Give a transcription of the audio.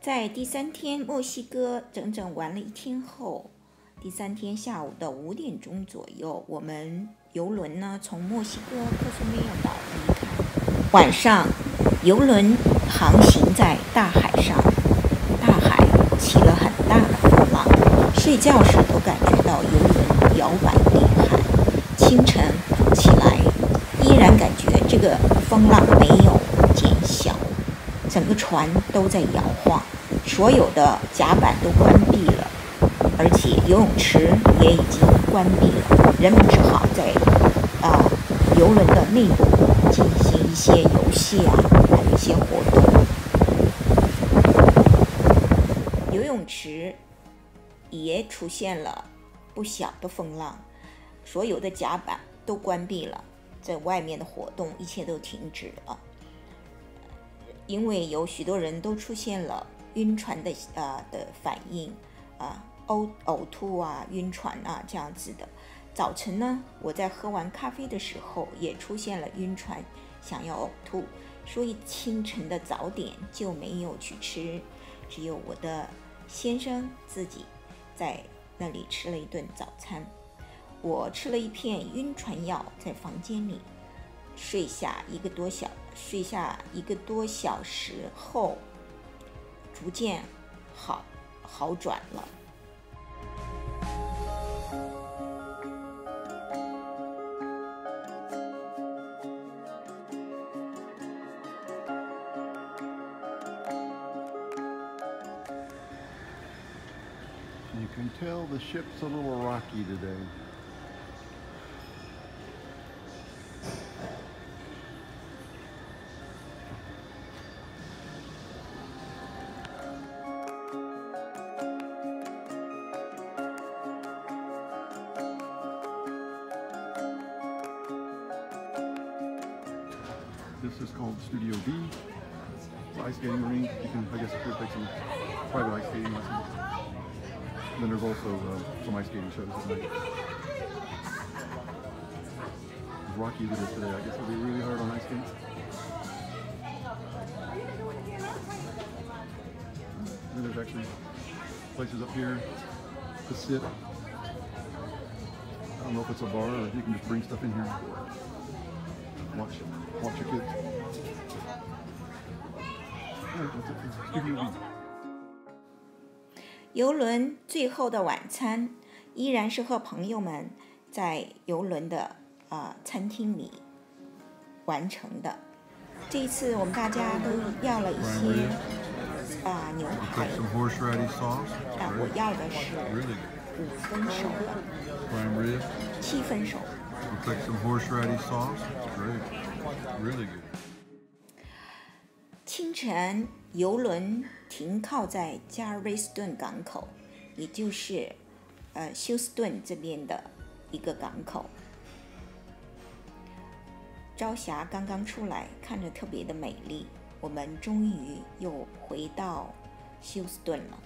在第3天墨西哥整整玩了1天后，第3天下午的5点钟左右，我们游轮呢从墨西哥科苏梅亚岛离开。晚上，游轮航行在大海上，大海起了很大的风浪，睡觉时都感觉到游轮摇摆厉害。清晨起来，依然感觉这个风浪没有减小，整个船都在摇晃，所有的甲板都关闭了，而且游泳池也已经关闭了，人们只好在游轮的内部进行一些游戏还有一些活动。游泳池也出现了不小的风浪，所有的甲板都关闭了，在外面的活动一切都停止了，因为有许多人都出现了晕船的反应呕吐晕船这样子的。早晨呢，我在喝完咖啡的时候也出现了晕船，想要呕吐，所以清晨的早点就没有去吃，只有我的先生自己在那里吃了一顿早餐。我吃了一片晕船药，在房间里睡下一个多小时后，逐渐好转了。You can tell the ship's a little rocky today. This is called Studio B. It's an ice skating rink. You can, I guess, take some private ice skating lessons. And then there's also some ice skating shows at night. As rocky as it is today, I guess it'll be really hard on ice skates. And there's actually places up here to sit. I don't know if it's a bar or if you can just bring stuff in here. Watch your kids. Studio B. 游轮最后的晚餐依然是和朋友们在游轮的餐厅里完成的。这一次我们大家都要了一些牛排，我要的是5分熟的，7分熟。清晨，游轮停靠在加瑞斯顿港口，也就是休斯顿这边的一个港口。朝霞刚刚出来，看着特别的美丽。我们终于又回到休斯顿了。